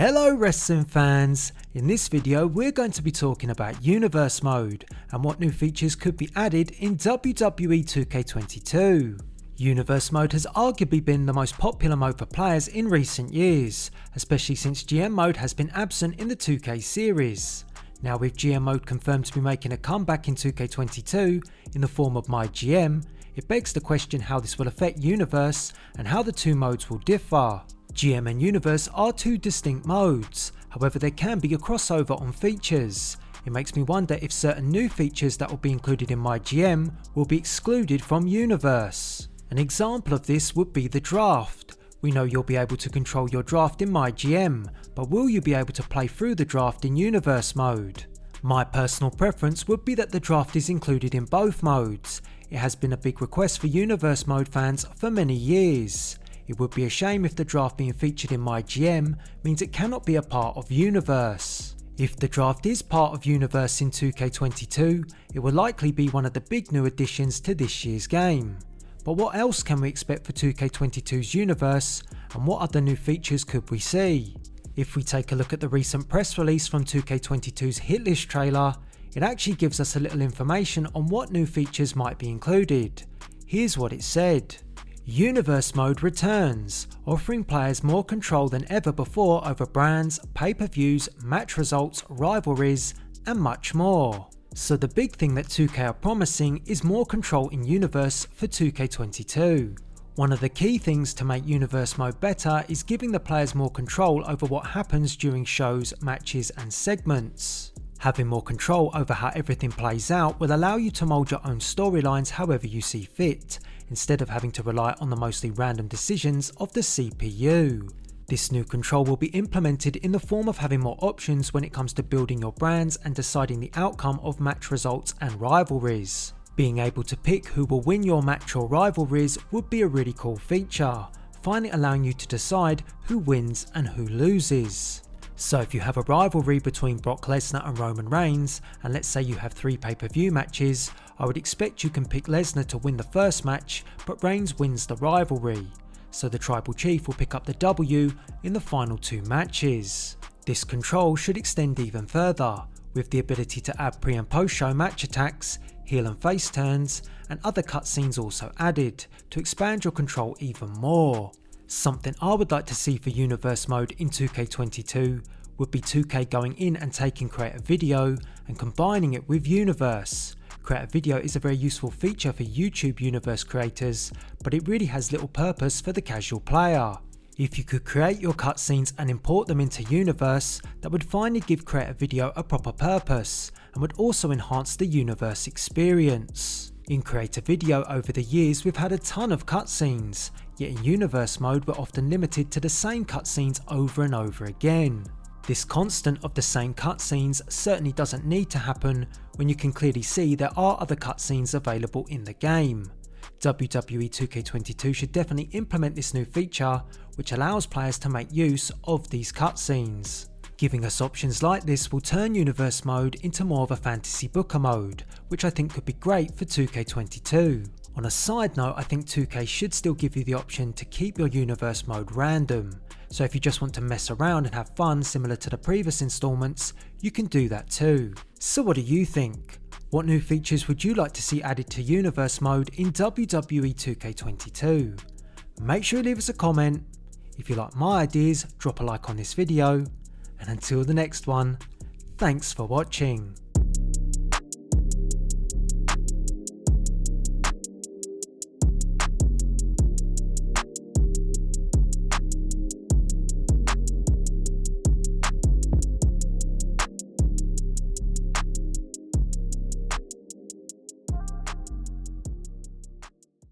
Hello wrestling fans, in this video we're going to be talking about Universe Mode and what new features could be added in WWE 2K22. Universe Mode has arguably been the most popular mode for players in recent years, especially since GM Mode has been absent in the 2K series. Now with GM Mode confirmed to be making a comeback in 2K22 in the form of MyGM, it begs the question how this will affect Universe and how the two modes will differ. GM and Universe are two distinct modes, however there can be a crossover on features. It makes me wonder if certain new features that will be included in MyGM will be excluded from Universe. An example of this would be the draft. We know you'll be able to control your draft in MyGM, but will you be able to play through the draft in Universe Mode? My personal preference would be that the draft is included in both modes. It has been a big request for Universe Mode fans for many years. It would be a shame if the draft being featured in MyGM means it cannot be a part of Universe. If the draft is part of Universe in 2K22, it will likely be one of the big new additions to this year's game. But what else can we expect for 2K22's Universe, and what other new features could we see? If we take a look at the recent press release from 2K22's hit list trailer, it actually gives us a little information on what new features might be included. Here's what it said. Universe Mode returns, offering players more control than ever before over brands, pay-per-views, match results, rivalries, and much more. So the big thing that 2K are promising is more control in Universe for 2K22. One of the key things to make Universe Mode better is giving the players more control over what happens during shows, matches, and segments. Having more control over how everything plays out will allow you to mould your own storylines however you see fit, instead of having to rely on the mostly random decisions of the CPU. This new control will be implemented in the form of having more options when it comes to building your brands and deciding the outcome of match results and rivalries. Being able to pick who will win your match or rivalries would be a really cool feature, finally allowing you to decide who wins and who loses. So if you have a rivalry between Brock Lesnar and Roman Reigns, and let's say you have 3 pay-per-view matches, I would expect you can pick Lesnar to win the first match, but Reigns wins the rivalry. So the Tribal Chief will pick up the W in the final 2 matches. This control should extend even further, with the ability to add pre and post show match attacks, heel and face turns, and other cutscenes also added, to expand your control even more. Something I would like to see for Universe Mode in 2K22 would be 2K going in and taking Creative Video and combining it with Universe. Creative Video is a very useful feature for YouTube Universe creators, but it really has little purpose for the casual player. If you could create your cutscenes and import them into Universe, that would finally give Creative Video a proper purpose, and would also enhance the Universe experience. In Creative Video over the years we've had a ton of cutscenes, yet in Universe Mode we're often limited to the same cutscenes over and over again. This constant of the same cutscenes certainly doesn't need to happen when you can clearly see there are other cutscenes available in the game. WWE 2K22 should definitely implement this new feature, which allows players to make use of these cutscenes. Giving us options like this will turn Universe Mode into more of a fantasy booker mode, which I think could be great for 2K22. On a side note, I think 2K should still give you the option to keep your Universe Mode random, so if you just want to mess around and have fun similar to the previous installments, you can do that too. So what do you think? What new features would you like to see added to Universe Mode in WWE 2K22? Make sure you leave us a comment. If you like my ideas, drop a like on this video, and until the next one, thanks for watching.